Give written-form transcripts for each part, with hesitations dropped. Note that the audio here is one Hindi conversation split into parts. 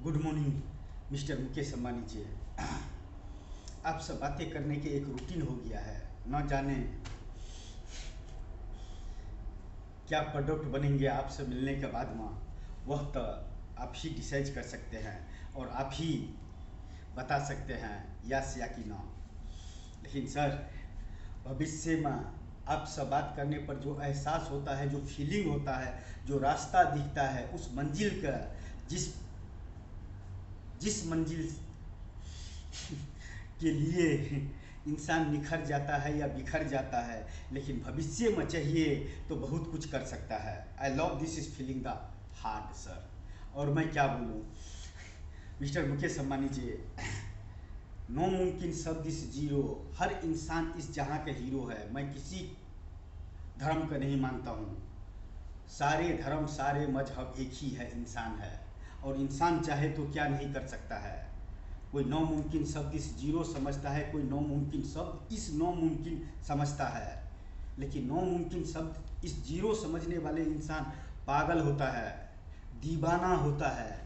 Good morning mister Mukesh Ambani ji. आपसे बातें करने के एक रूटीन हो गया है। न जाने क्या प्रोडक्ट बनेंगे आपसे मिलने के बाद में, वह तो आप ही डिसाइड कर सकते हैं और आप ही बता सकते हैं यस या कि ना। लेकिन सर, भविष्य में आपसे बात करने पर जो एहसास होता है, जो फीलिंग होता है, जो रास्ता दिखता है, उस मंजिल का जिस जिस मंजिल के लिए इंसान निखर जाता है या बिखर जाता है, लेकिन भविष्य में चाहिए तो बहुत कुछ कर सकता है। I love this is feeling the heart sir. और मैं क्या बोलूँ मिस्टर मुकेश अंबानी जी, नो मुमकिन शब्द इस जीरो। हर इंसान इस जहाँ का हीरो है। मैं किसी धर्म का नहीं मानता हूँ। सारे धर्म सारे मजहब एक ही है, इंसान है। और इंसान चाहे तो क्या नहीं कर सकता है। कोई नामुमकिन शब्द इस जीरो समझता है, कोई नामुमकिन शब्द इस नामुमकिन समझता है। लेकिन नामुमकिन शब्द इस जीरो समझने वाले इंसान पागल होता है, दीवाना होता है।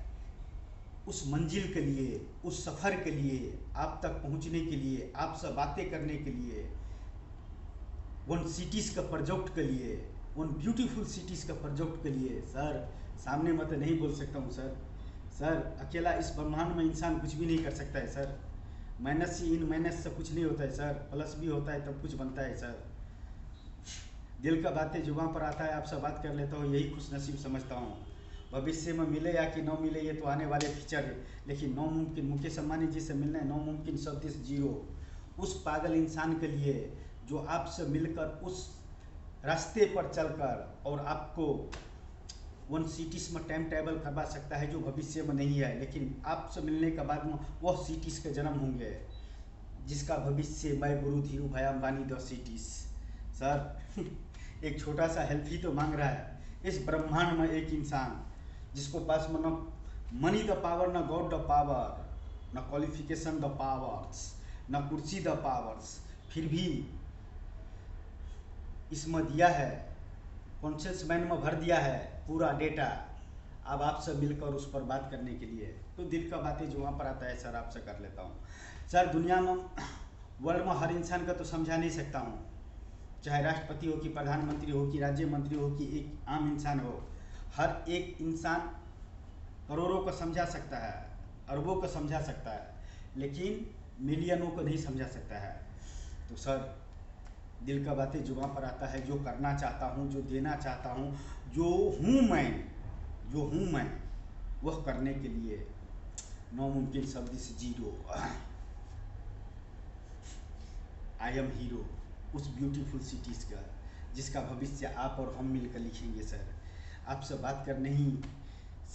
उस मंजिल के लिए, उस सफ़र के लिए, आप तक पहुंचने के लिए, आपसे बातें करने के लिए, वन सिटीज़ का प्रोजेक्ट के लिए, वन ब्यूटीफुल सिटीज़ का प्रोजेक्ट के लिए। सर, सामने मत नहीं बोल सकता हूँ सर। सर, अकेला इस ब्रह्मांड में इंसान कुछ भी नहीं कर सकता है सर। माइनस से इन, माइनस से कुछ नहीं होता है सर। प्लस भी होता है तब कुछ बनता है सर। दिल का बातें जुबान पर आता है, आपसे बात कर लेता हूँ, यही खुश नसीब समझता हूँ। भविष्य में मिले या कि न मिले ये तो आने वाले फ्यूचर है। लेकिन नामुमकिन मुकेश अंबानी जी से मिलना है, नामुमकिन शब्द इस जीरो। उस पागल इंसान के लिए जो आपसे मिलकर उस रास्ते पर चलकर और आपको वन सिटीज़ में टाइम ट्रैवल करवा सकता है, जो भविष्य में नहीं है। लेकिन आपसे मिलने के बाद में वह सिटीज़ के जन्म होंगे जिसका भविष्य मैं गुरु Dhirubhai Ambani the cities. Sir, एक छोटा सा हेल्प ही तो मांग रहा है इस ब्रह्मांड में एक इंसान, जिसको पास में न मनी द पावर, न गॉड द पावर, न क्वालिफिकेशन द पावर्स, न कुर्सी द पावर्स, फिर भी इसमें दिया है, कॉन्शियस माइंड में भर दिया है पूरा डेटा। अब आपसे मिलकर उस पर बात करने के लिए तो दिल का बातें जो वहाँ पर आता है सर, आपसे कर लेता हूँ। सर, दुनिया में, वर्ल्ड में हर इंसान का तो समझा नहीं सकता हूँ, चाहे राष्ट्रपति हो कि प्रधानमंत्री हो कि राज्य मंत्री हो कि एक आम इंसान हो। हर एक इंसान करोड़ों को समझा सकता है, अरबों को समझा सकता है, लेकिन मिलियनों को नहीं समझा सकता है। तो सर, दिल का बातें जुबान पर आता है, जो करना चाहता हूँ, जो देना चाहता हूँ, जो हूँ मैं वह करने के लिए नामुमकिन शब्द is zero. I am hero उस ब्यूटीफुल सिटीज़ का, जिसका भविष्य आप और हम मिलकर लिखेंगे सर। आपसे बात करने ही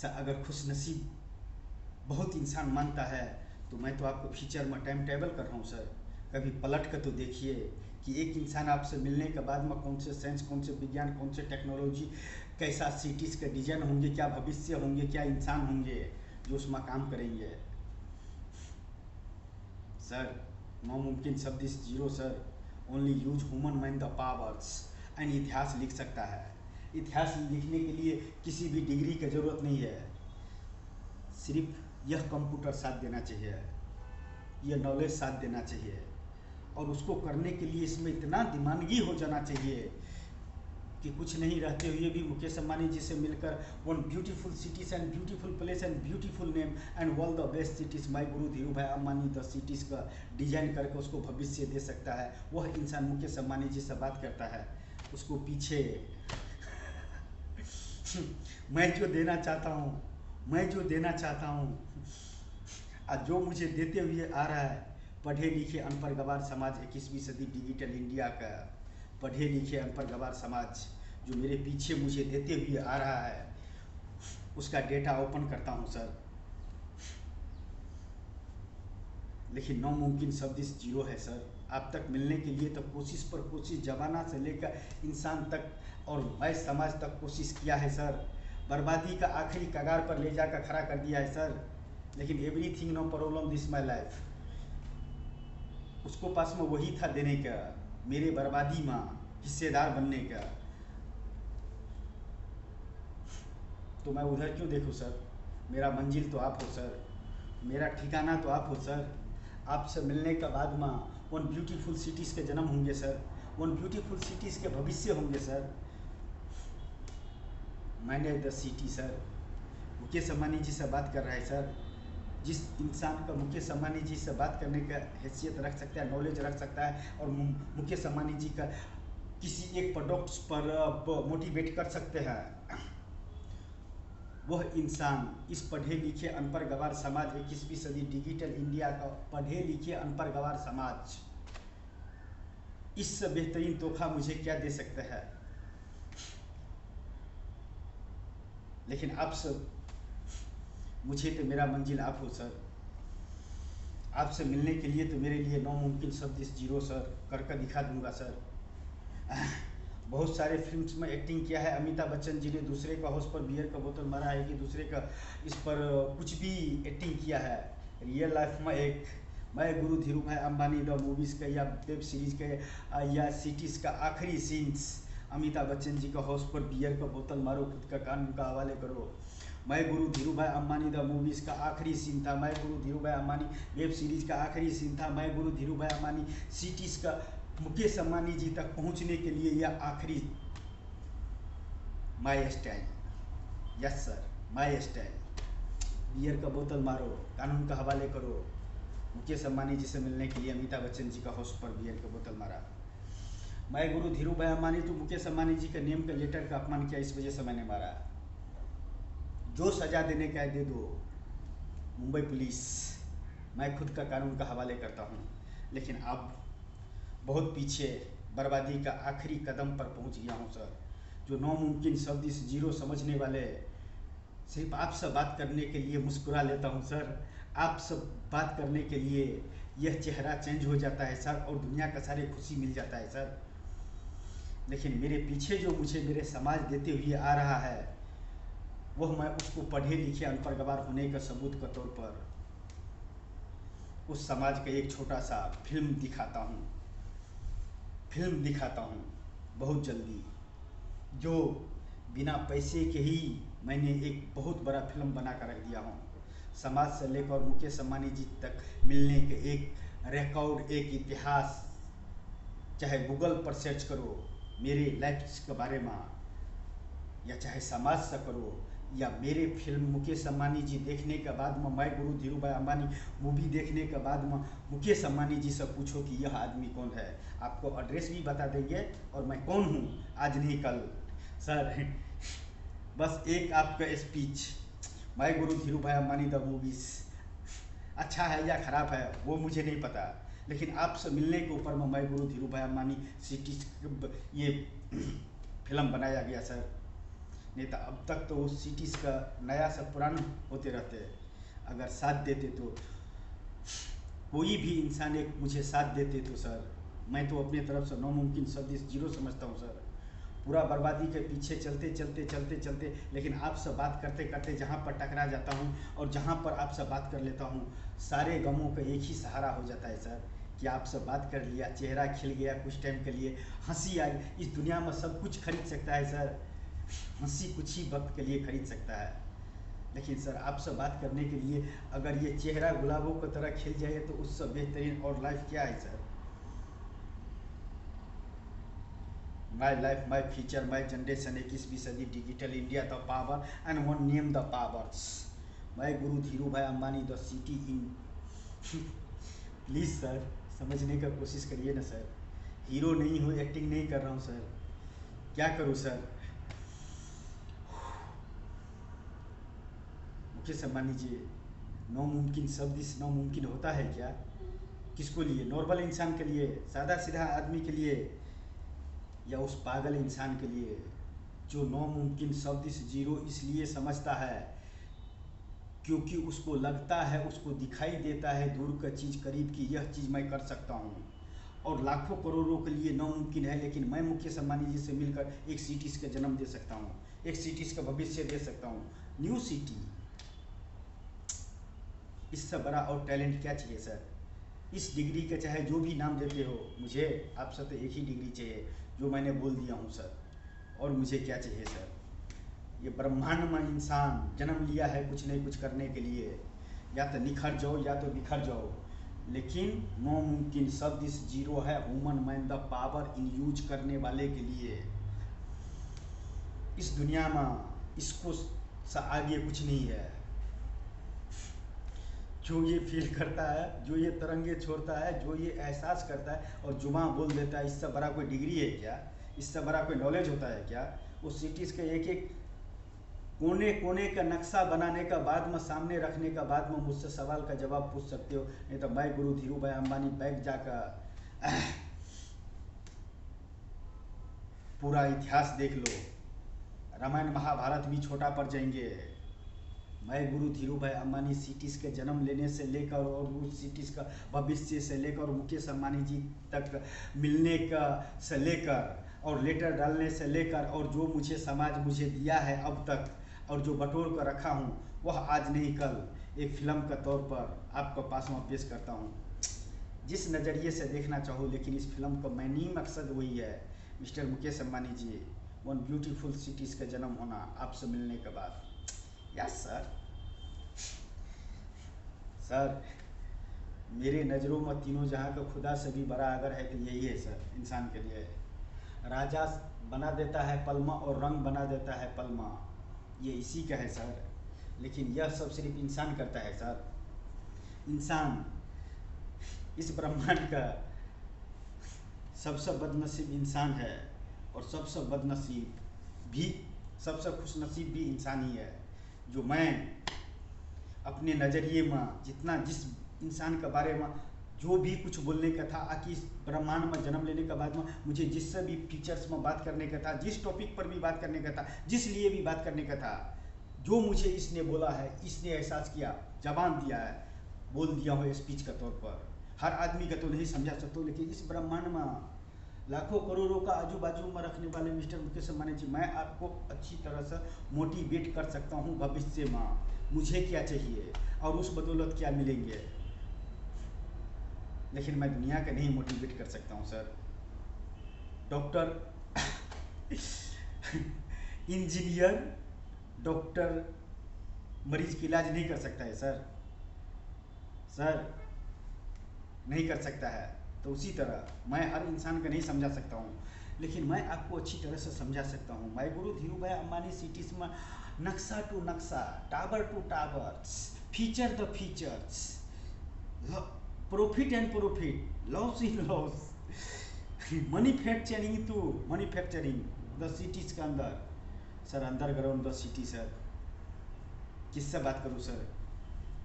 अगर खुश नसीब बहुत इंसान मानता है, तो मैं तो आपको फ्यूचर में टाइम ट्रैवल कर रहा हूँ सर। कभी पलट कर तो देखिए कि एक इंसान आपसे मिलने के बाद में कौन से साइंस, कौन से विज्ञान, कौन से टेक्नोलॉजी, कैसा सिटीज़ का डिजाइन होंगे, क्या भविष्य होंगे, क्या इंसान होंगे जो उसमें काम करेंगे। सर, नामुमकिन शब्द is zero sir. Only use human mind the powers and इतिहास लिख सकता है। इतिहास लिखने के लिए किसी भी डिग्री की ज़रूरत नहीं है, सिर्फ यह कंप्यूटर साथ देना चाहिए, यह नॉलेज साथ देना चाहिए। और उसको करने के लिए इसमें इतना दिमागी हो जाना चाहिए कि कुछ नहीं रहते हुए भी मुकेश अंबानी जी से मिलकर one beautiful cities and beautiful place and beautiful name and world the best cities my guru Dhirubhai Ambani the cities का डिजाइन करके उसको भविष्य दे सकता है। वह इंसान मुकेश अंबानी जी से बात करता है, उसको पीछे मैं जो देना चाहता हूँ आज जो मुझे देते हुए आ रहा है, पढ़े लिखे अनपढ़ गवार समाज, 21वीं सदी डिजिटल इंडिया का पढ़े लिखे अनपढ़ गवार समाज जो मेरे पीछे मुझे देते हुए आ रहा है, उसका डेटा ओपन करता हूँ सर। लेकिन नामुमकिन शब्द इस जीरो है सर। आप तक मिलने के लिए तो कोशिश पर कोशिश, जमाना से लेकर इंसान तक और मैं समाज तक कोशिश किया है सर। बर्बादी का आखिरी कगार पर ले जाकर खड़ा कर दिया है सर। लेकिन everything no problem this my life, उसको पास में वही था देने का, मेरे बर्बादी में हिस्सेदार बनने का। तो मैं उधर क्यों देखूं सर। मेरा मंजिल तो आप हो सर, मेरा ठिकाना तो आप हो सर। आपसे मिलने के बाद में उन ब्यूटीफुल सिटीज़ के जन्म होंगे सर, उन ब्यूटीफुल सिटीज़ के भविष्य होंगे सर। मैंने the city sir. Mukesh Ambani ji से बात कर रहा है सर। जिस इंसान का मुकेश अंबानी जी से बात करने का हैसियत रख सकता है, नॉलेज रख सकता है, और मुकेश अंबानी जी का किसी एक प्रोडक्ट्स पर मोटिवेट कर सकते हैं, वह इंसान इस पढ़े लिखे अनपढ़ गवार समाज, 21वीं सदी डिजिटल इंडिया का पढ़े लिखे अनपढ़ गवार समाज, इससे बेहतरीन तोहफा मुझे क्या दे सकता है। लेकिन आप सब, मुझे तो मेरा मंजिल आप हो सर। आपसे मिलने के लिए तो मेरे लिए नामुमकिन शब्द इस जीरो सर करके दिखा दूंगा सर। बहुत सारे फिल्म्स में एक्टिंग किया है। अमिताभ बच्चन जी ने दूसरे का हाउस पर बियर का बोतल मारा है कि दूसरे का इस पर कुछ भी एक्टिंग किया है। रियल लाइफ में एक मैं गुरु Dhirubhai Ambani the movies का या वेब सीरीज़ का या सिटीज़ का आखिरी सीन्स, अमिताभ बच्चन जी का हाउस पर बियर का बोतल मारो, खुद का कानून का हवाले करो। मैं गुरु Dhirubhai Ambani the movies का आखिरी सीन था। मैं गुरु Dhirubhai Ambani web series का आखिरी सीन था। मैं गुरु धीरू भाई अंबानी सिटीज़ का मुकेश अंबानी जी तक पहुंचने के लिए यह आखिरी my style. Yes sir, my style. Beer का बोतल मारो, कानून का हवाले करो। मुकेश अंबानी जी से मिलने के लिए अमिताभ बच्चन जी का हाउस पर बियर का बोतल मारा। मैं गुरु धीरू भाई अंबानी तो मुकेश अंबानी जी के नेम का लेटर का अपमान किया, इस वजह से मैंने मारा। जो सजा देने का है दे दो, मुंबई पुलिस, मैं खुद का कानून का हवाले करता हूँ। लेकिन अब बहुत पीछे बर्बादी का आखिरी कदम पर पहुँच गया हूँ सर। जो नामुमकिन शब्द इस जीरो समझने वाले, सिर्फ आपसे बात करने के लिए मुस्कुरा लेता हूँ सर। आपसे बात करने के लिए यह चेहरा चेंज हो जाता है सर, और दुनिया का सारे खुशी मिल जाता है सर। लेकिन मेरे पीछे जो मुझे मेरे समाज देते हुए आ रहा है, वह मैं उसको पढ़े लिखे अनपढ़ गवार होने के सबूत के तौर पर उस समाज का एक छोटा सा फिल्म दिखाता हूँ बहुत जल्दी, जो बिना पैसे के ही मैंने एक बहुत बड़ा फिल्म बना कर रख दिया हूँ। समाज से लेकर मुकेश अंबानी जी तक मिलने के एक रिकॉर्ड, एक इतिहास। चाहे गूगल पर सर्च करो मेरे लाइफ के बारे में, या चाहे समाज से करो, या मेरे फिल्म मुकेश अंबानी जी देखने के बाद में, मैं गुरु धीरू भाई अंबानी मूवी देखने के बाद में मुकेश अंबानी जी से पूछो कि यह आदमी कौन है। आपको एड्रेस भी बता देंगे और मैं कौन हूँ, आज नहीं कल सर। बस एक आपका स्पीच, मैं गुरु Dhirubhai Ambani the movies अच्छा है या ख़राब है वो मुझे नहीं पता, लेकिन आपसे मिलने के ऊपर में मैं गुरु धीरू भाई अंबानी सिटी ये फिल्म बनाया गया सर। नहीं तो अब तक तो उस सिटीज़ का नया से पुराना होते रहते। अगर साथ देते तो कोई भी इंसान एक मुझे साथ देते तो सर, मैं तो अपने तरफ से नामुमकिन शब्द इस जीरो समझता हूँ सर। पूरा बर्बादी के पीछे चलते, लेकिन आपसे बात करते करते जहाँ पर टकरा जाता हूँ और जहाँ पर आपसे बात कर लेता हूँ, सारे गमों का एक ही सहारा हो जाता है सर कि आपसे बात कर लिया, चेहरा खिल गया कुछ टाइम के लिए, हंसी आ गई। इस दुनिया में सब कुछ खरीद सकता है सर, हंसी कुछ ही वक्त के लिए खरीद सकता है। लेकिन सर आपसे बात करने के लिए अगर ये चेहरा गुलाबों की तरह खिल जाए तो उससे बेहतरीन और लाइफ क्या है sir. My life, my future, my generation, 21वीं सदी digital India, the power and one name the powers. मैं गुरु Dhirubhai Ambani the city in. Please sir समझने का कोशिश करिए ना सर। हीरो नहीं हूँ, एक्टिंग नहीं कर रहा हूँ सर, क्या करूँ सर। मुकेश अंबानी जी, नामुमकिन शब्द इस नामुमकिन होता है क्या? किसको लिए? नॉर्मल इंसान के लिए, सादा सीधा आदमी के लिए, या उस पागल इंसान के लिए जो नामुमकिन शब्द इस जीरो इसलिए समझता है क्योंकि उसको लगता है, उसको दिखाई देता है दूर का चीज़ करीब की, यह चीज़ मैं कर सकता हूँ और लाखों करोड़ों के लिए नामुमकिन है, लेकिन मैं मुकेश अंबानी जी से मिलकर एक सिटीज़ का जन्म दे सकता हूँ, एक सिटीज़ का भविष्य दे सकता हूँ, न्यू सिटी। इससे बड़ा और टैलेंट क्या चाहिए सर। इस डिग्री का चाहे जो भी नाम देते हो, मुझे आपसे तो एक ही डिग्री चाहिए जो मैंने बोल दिया हूँ सर, और मुझे क्या चाहिए सर। ये ब्रह्मांड में इंसान जन्म लिया है कुछ नहीं कुछ करने के लिए, या तो निखर जाओ या तो बिखर जाओ, लेकिन नो मुमकिन शब्द इस जीरो है human mind the power in use करने वाले के लिए। इस दुनिया में इसको आगे कुछ नहीं है। जो ये फील करता है, जो ये तरंगे छोड़ता है, जो ये एहसास करता है और जुबां बोल देता है, इससे बड़ा कोई डिग्री है क्या? इससे बड़ा कोई नॉलेज होता है क्या? उस सिटीज़ के एक एक कोने कोने का नक्शा बनाने का बाद में सामने रखने का बाद में मुझसे सवाल का जवाब पूछ सकते हो, नहीं तो मैं गुरु धीरू भाई अंबानी बैग जाकर पूरा इतिहास देख लो, रामायण महाभारत भी छोटा पड़ जाएंगे। मैं गुरु धीरू भाई अंबानी सिटीज़ के जन्म लेने से लेकर और उस सिटीज़ का भविष्य से लेकर मुकेश अंबानी जी तक मिलने का से लेकर और लेटर डालने से लेकर और जो मुझे समाज मुझे दिया है अब तक और जो बटोर कर रखा हूँ, वह आज नहीं कल एक फिल्म का तौर पर आपके पास में पेश करता हूँ। जिस नज़रिए से देखना चाहो, लेकिन इस फिल्म का मेन मकसद वही है, मिस्टर मुकेश अंबानी जी, वन ब्यूटीफुल सिटीज़ का जन्म होना आपसे मिलने के बाद। यस सर, मेरे नज़रों में तीनों जहाँ का खुदा से भी बड़ा अगर है तो यही है सर। इंसान के लिए राजा बना देता है पलमा और रंग बना देता है पलमा, ये इसी का है सर। लेकिन यह सब सिर्फ इंसान करता है सर। इंसान इस ब्रह्मांड का सबसे बदनसीब इंसान है और सबसे बदनसीब भी, सबसे खुशनसीब भी इंसान ही है। जो मैं अपने नज़रिए में जितना जिस इंसान के बारे में जो भी कुछ बोलने का था, आकि इस ब्रह्मांड में जन्म लेने के बाद में मुझे जिससे भी फीचर्स में बात करने का था, जिस टॉपिक पर भी बात करने का था, जिस लिए भी बात करने का था, जो मुझे इसने बोला है, इसने एहसास किया, जबान दिया है, बोल दिया हो स्पीच के तौर पर। हर आदमी का तो नहीं समझा सकता, लेकिन इस ब्रह्मांड में लाखों करोड़ों का आजू बाजू में रखने वाले मिस्टर मुकेश अंबानी जी, मैं आपको अच्छी तरह से मोटिवेट कर सकता हूँ भविष्य में मुझे क्या चाहिए और उस बदौलत क्या मिलेंगे, लेकिन मैं दुनिया का नहीं मोटिवेट कर सकता हूँ सर। डॉक्टर इंजीनियर डॉक्टर मरीज की इलाज नहीं कर सकता है सर, नहीं कर सकता है। तो उसी तरह मैं हर इंसान का नहीं समझा सकता हूँ, लेकिन मैं आपको अच्छी तरह से समझा सकता हूँ। मैं गुरु धीरू भाई अंबानी सिटीज़ में नक्शा टू नक्शा, tower to tower, feature the features, profit and profit, loss in loss, manufacturing to manufacturing the cities के अंदर sir, underground the city sir. किससे बात करूँ सर,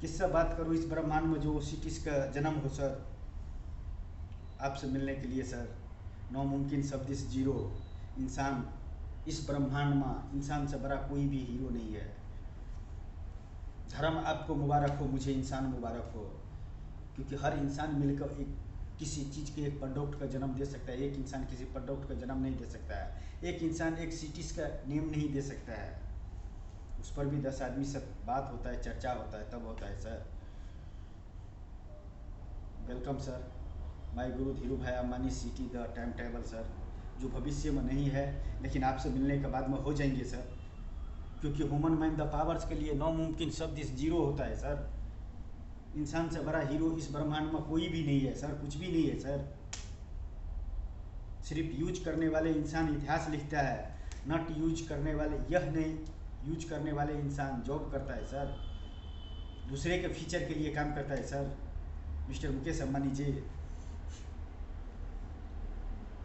किससे बात करूँ इस ब्रह्मांड में जो सिटीज़ का जन्म हो सर, आपसे मिलने के लिए सर। नामुमकिन शब्द इस जीरो, इंसान इस ब्रह्मांड में इंसान से बड़ा कोई भी हीरो नहीं है। धर्म आपको मुबारक हो, मुझे इंसान मुबारक हो, क्योंकि हर इंसान मिलकर एक किसी चीज़ के एक प्रोडक्ट का जन्म दे सकता है। एक इंसान किसी प्रोडक्ट का जन्म नहीं दे सकता है, एक इंसान एक सिटीज़ का नेम नहीं दे सकता है। उस पर भी 10 आदमी से बात होता है, चर्चा होता है, तब होता है sir. Welcome sir, my Guru Dhirubhai Ambani city the time table sir, जो भविष्य में नहीं है लेकिन आपसे मिलने के बाद में हो जाएंगे सर, क्योंकि ह्यूमन माइंड द पावर्स के लिए नामुमकिन शब्द इस जीरो होता है सर। इंसान से बड़ा हीरो इस ब्रह्मांड में कोई भी नहीं है सर, कुछ भी नहीं है सर। सिर्फ यूज करने वाले इंसान इतिहास लिखता है, नॉट यूज करने वाले, यह नहीं यूज करने वाले इंसान जॉब करता है सर, दूसरे के फीचर के लिए काम करता है सर मिस्टर मुकेश अंबानी जी।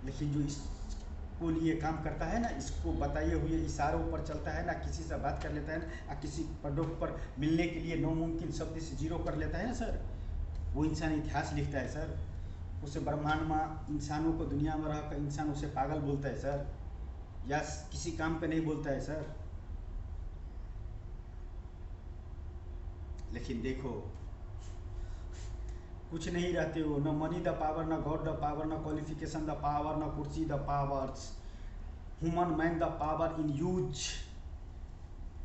लेकिन जो इसको लिए काम करता है ना, इसको बताए हुए इशारों पर चलता है ना, किसी से बात कर लेता है ना, किसी प्रोडक्ट पर मिलने के लिए नामुमकिन शब्द से जीरो कर लेता है ना सर, वो इंसान इतिहास लिखता है सर। उसे ब्रह्मांड में इंसानों को दुनिया में रहकर इंसान उसे पागल बोलता है सर, या किसी काम पे नहीं बोलता है सर। लेकिन देखो, कुछ नहीं रहते हो, न मनी द पावर, न गॉड द पावर, न क्वालिफिकेशन द पावर, न कुर्सी the powers, human man the power in use.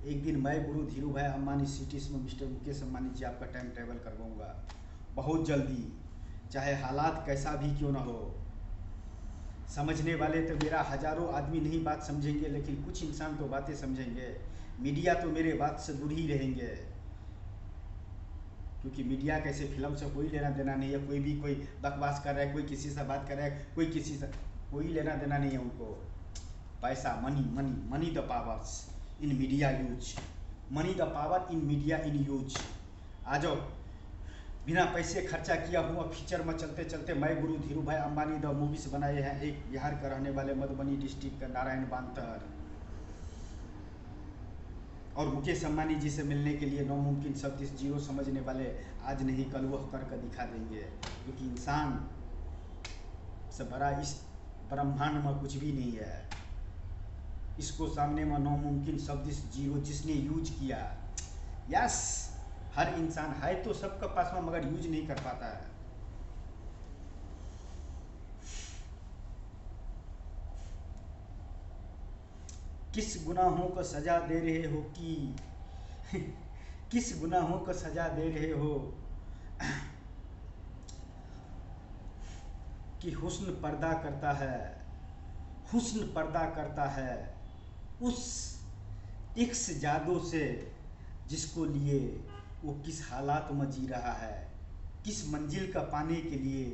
एक दिन मैं गुरु धीरू भाई अंबानी सिटीज़ में मिस्टर मुकेश अंबानी जी आपका टाइम टेबल करवाऊंगा बहुत जल्दी, चाहे हालात कैसा भी क्यों ना हो। समझने वाले तो मेरा हजारों आदमी नहीं बात समझेंगे, लेकिन कुछ इंसान तो बातें समझेंगे। मीडिया तो मेरे बात से दूर ही रहेंगे, क्योंकि मीडिया कैसे फिल्म से कोई लेना देना नहीं है। कोई भी कोई बकवास कर रहा है, कोई किसी से बात कर रहा है, कोई किसी से, कोई लेना देना नहीं है उनको। पैसा, money money money the powers in media use, money the power in media in use. आ जाओ, बिना पैसे खर्चा किया हुआ फीचर में चलते चलते मैं गुरु Dhirubhai Ambani the movies बनाए हैं। एक बिहार का रहने वाले मधुबनी डिस्ट्रिक्ट का नारायण बांतर, और मुकेश अंबानी जी से मिलने के लिए नामुमकिन शब्द इस जीरो समझने वाले आज नहीं कल वह करके दिखा देंगे, क्योंकि इंसान से बड़ा इस ब्रह्मांड में कुछ भी नहीं है। इसको सामने में नामुमकिन शब्द इस जीरो जिसने यूज किया, यस, हर इंसान है तो सबका पास में, मगर यूज नहीं कर पाता है। किस गुनाहों को सजा दे रहे हो कि किस गुनाहों को सजा दे रहे हो कि हुस्न पर्दा करता है, हुस्न पर्दा करता है उस इक्स जादू से जिसको लिए वो किस हालात में जी रहा है, किस मंजिल का पाने के लिए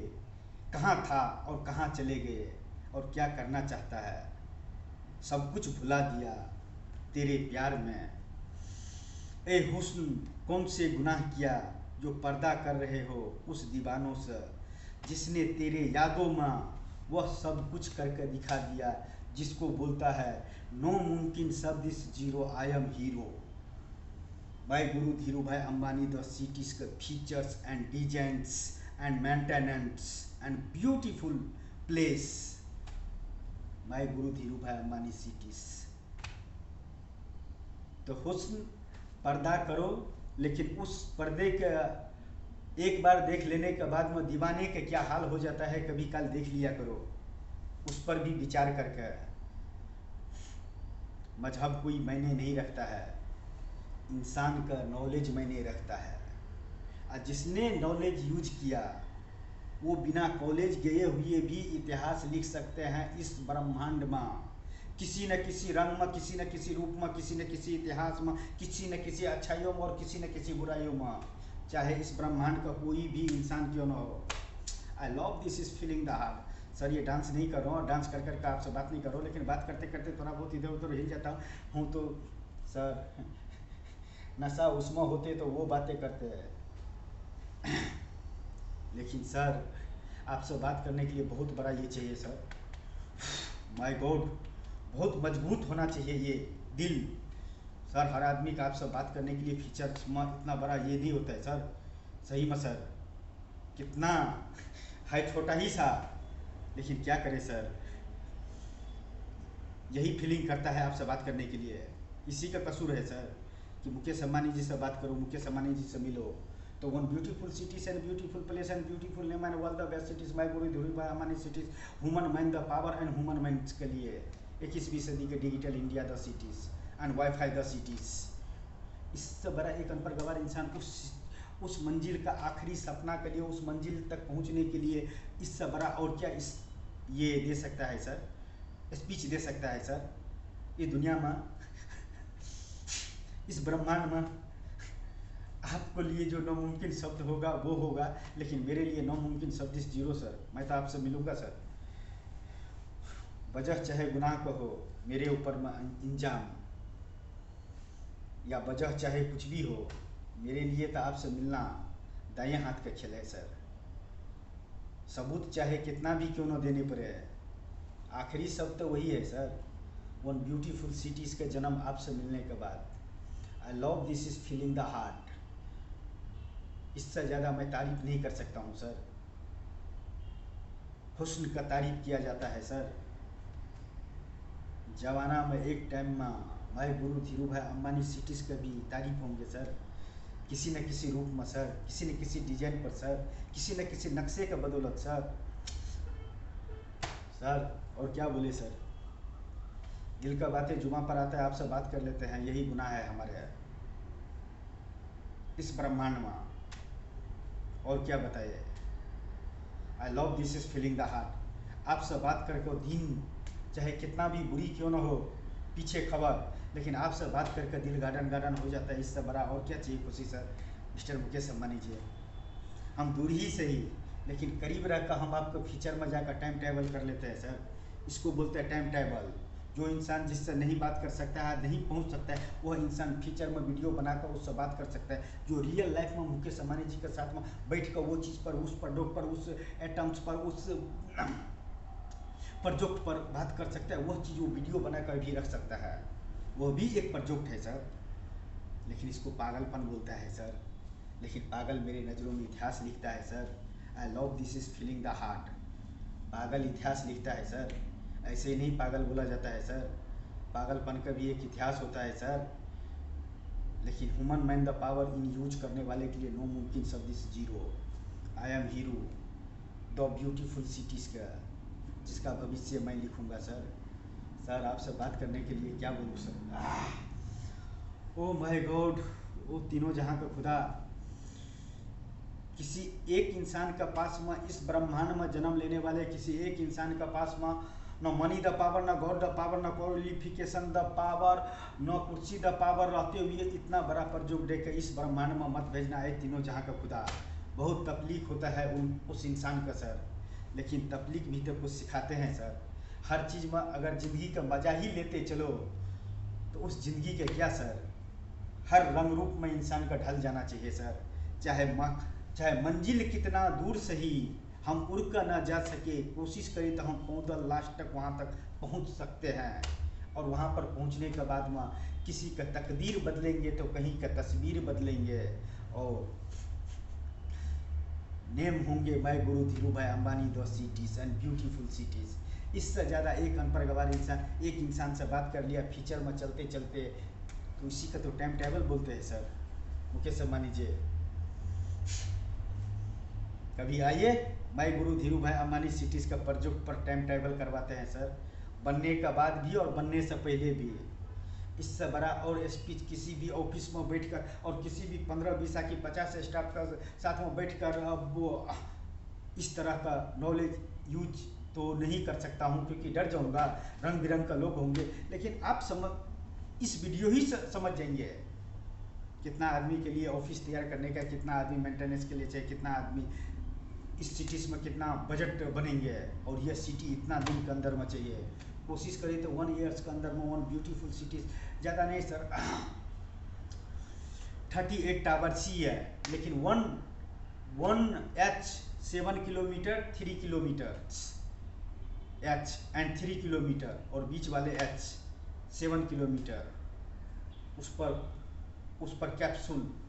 कहाँ था और कहाँ चले गए और क्या करना चाहता है। सब कुछ भुला दिया तेरे प्यार में। ए हुस्न, कौन से गुनाह किया जो पर्दा कर रहे हो उस दीवानों से, जिसने तेरे यादों में वह सब कुछ करके दिखा दिया जिसको बोलता है नो मुमकिन शब्द is zero I am hero. By Guru Dhirubhai Ambani the cities का features and designs and maintenance and beautiful place, my Guru Dhirubhai Ambani cities. तो हुस्न पर्दा करो, लेकिन उस पर्दे का एक बार देख लेने के बाद में दीवाने का क्या हाल हो जाता है कभी काल देख लिया करो, उस पर भी विचार करके। मजहब कोई मायने नहीं रखता है, इंसान का नॉलेज मायने रखता है। और जिसने नॉलेज यूज किया वो बिना कॉलेज गए हुए भी इतिहास लिख सकते हैं इस ब्रह्मांड में, किसी न किसी रंग में, किसी न किसी रूप में, किसी न किसी इतिहास में, किसी न किसी अच्छाइयों में और किसी न किसी बुराइयों में, चाहे इस ब्रह्मांड का कोई भी इंसान क्यों न हो। I love this is feeling the heart. Sir ये डांस नहीं कर रहा हूँ, डांस कर करके आपसे बात नहीं कर रहा हूँ, लेकिन बात करते करते थोड़ा बहुत इधर उधर हिल जाता हूँ तो सर नशा उसमें होते तो वो बातें करते हैं। लेकिन सर आपसे बात करने के लिए बहुत बड़ा ये चाहिए सर, माय गॉड, बहुत मजबूत होना चाहिए ये दिल। सर हर आदमी का आपसे बात करने के लिए फीचर्स में इतना बड़ा ये नहीं होता है सर, सही में सर, कितना है छोटा ही सा, लेकिन क्या करें सर, यही फीलिंग करता है आपसे बात करने के लिए। इसी का कसूर है सर कि मुकेश अंबानी जी से बात करो, मुकेश अंबानी जी से मिलो, तो one beautiful cities and beautiful place and beautiful name and world the best cities my Guru Dhirubhai Ambani cities, human mind the power and human mind के लिए 21वीं सदी के digital India the cities and wifi the cities. इससे बड़ा एक अनपढ़ गवार इंसान उस मंजिल का आखिरी सपना के लिए, उस मंजिल तक पहुंचने के लिए इससे बड़ा और क्या इस ये दे सकता है सर, स्पीच दे सकता है सर। ये दुनिया में इस ब्रह्मांड में आपको लिए जो नामुमकिन शब्द होगा वो होगा, लेकिन मेरे लिए नामुमकिन शब्द इस जीरो सर। मैं तो आपसे मिलूंगा सर, वजह चाहे गुनाह को हो मेरे ऊपर में इंजाम, या वजह चाहे कुछ भी हो, मेरे लिए तो आपसे मिलना दाएं हाथ का खेल है सर। सबूत चाहे कितना भी क्यों न देने पड़े, आखिरी शब्द तो वही है सर, वन ब्यूटीफुल सिटीज़ का जन्म आपसे मिलने के बाद। I love this is feeling the heart. इससे ज़्यादा मैं तारीफ नहीं कर सकता हूँ सर। हुस्न का तारीफ किया जाता है सर। जवाना में एक टाइम में भाई गुरु धीरू भाई अंबानी सिटीज़ का भी तारीफ होंगे सर, किसी न किसी रूप में सर, किसी न किसी डिजाइन पर सर, किसी न किसी नक्शे का बदौलत सर। सर और क्या बोले सर, दिल का बातें जुमा पर आता है, आपसे बात कर लेते हैं, यही गुनाह है हमारे इस ब्रह्मांड में, और क्या बताइए। I love this is feeling the heart. आपसे बात करके दिन चाहे कितना भी बुरी क्यों ना हो, पीछे खबर लेकिन आपसे बात करके दिल गार्डन गार्डन हो जाता है। इससे बड़ा और क्या चाहिए खुशी सर। मिस्टर मुकेश अंबानी जी, हम दूर ही सही लेकिन करीब रहकर हम आपको फ्यूचर में जाकर टाइम ट्रैवल कर लेते हैं सर। इसको बोलते हैं टाइम ट्रैवल। जो इंसान जिससे नहीं बात कर सकता है, नहीं पहुंच सकता है, वह इंसान फ्यूचर में वीडियो बनाकर उससे बात कर सकता है। जो रियल लाइफ में मुकेश अंबानी जी के साथ में बैठ कर वो चीज़ पर, उस प्रोडक्ट पर, उस एटम्स पर, उस प्रोजेक्ट पर बात कर सकता है, वह चीज़ वो वीडियो बनाकर भी रख सकता है। वह भी एक प्रोजेक्ट है सर। लेकिन इसको पागलपन बोलता है सर। लेकिन पागल मेरे नज़रों में इतिहास लिखता है sir. I love this is feeling the heart. पागल इतिहास लिखता है सर। ऐसे ही नहीं पागल बोला जाता है सर। पागलपन का भी एक इतिहास होता है सर। लेकिन human man the power in use करने वाले के लिए नो मुमकिन शब्द is zero. I am hero the beautiful cities का, जिसका भविष्य मैं लिखूंगा सर। सर आपसे बात करने के लिए क्या बोलूँ सर। ओ माय गॉड, वो तीनों जहाँ का खुदा। किसी एक इंसान का पास में, इस ब्रह्मांड में जन्म लेने वाले किसी एक इंसान का पास में न मनी द पावर, न गॉड द पावर, न क्वालिफिकेशन द पावर, न कुर्सी द पावर रहते हुए इतना बड़ा प्रोजेक्ट देकर इस ब्रह्मांड में मत भेजना है तीनों जहाँ का खुदा। बहुत तकलीफ होता है उस इंसान का सर। लेकिन तकलीफ भी तो कुछ सिखाते हैं सर। हर चीज़ में अगर ज़िंदगी का मज़ा ही लेते चलो तो उस ज़िंदगी के क्या सर। हर रंग रूप में इंसान का ढल जाना चाहिए सर। चाहे मंजिल कितना दूर सही, हम उड़ कर ना जा सके, कोशिश करें तो हम पैदल लास्ट तक वहाँ तक पहुँच सकते हैं। और वहाँ पर पहुँचने के बाद में किसी का तकदीर बदलेंगे तो कहीं का तस्वीर बदलेंगे। और नेम होंगे मैं गुरु Dhirubhai Ambani the cities and beautiful cities. इससे ज़्यादा एक अनपढ़ गवार इंसान एक इंसान से बात कर लिया फ्यूचर में चलते चलते, तो इसी का तो टाइम ट्रैवल बोलते हैं सर। मुकेश अंबानी जी, कभी आइए, मैं गुरु धीरू भाई अंबानी सिटीज़ का प्रोजेक्ट पर टाइम ट्रैवल करवाते हैं सर। बनने का बाद भी और बनने से पहले भी। इससे बड़ा और स्पीच किसी भी ऑफिस में बैठकर और किसी भी 15-20 की 50 स्टाफ का साथ में बैठकर अब वो इस तरह का नॉलेज यूज तो नहीं कर सकता हूँ, क्योंकि डर जाऊँगा। रंग बिरंग का लोग होंगे। लेकिन आप समझ, इस वीडियो ही समझ जाएंगे कितना आदमी के लिए ऑफिस तैयार करने का, कितना आदमी मेंटेनेंस के लिए चाहिए, कितना आदमी इस सिटीज़ में कितना बजट बनेंगे, और यह सिटी इतना दिन के अंदर में चाहिए। कोशिश करें तो 1 ईयर्स के अंदर में 1 ब्यूटीफुल सिटीज़, ज़्यादा नहीं सर 38 टावर सी है, लेकिन 1 H 7 kilometre 3 kilometre H and 3 kilometre, और बीच वाले H 7 किलोमीटर। उस पर कैप्सूल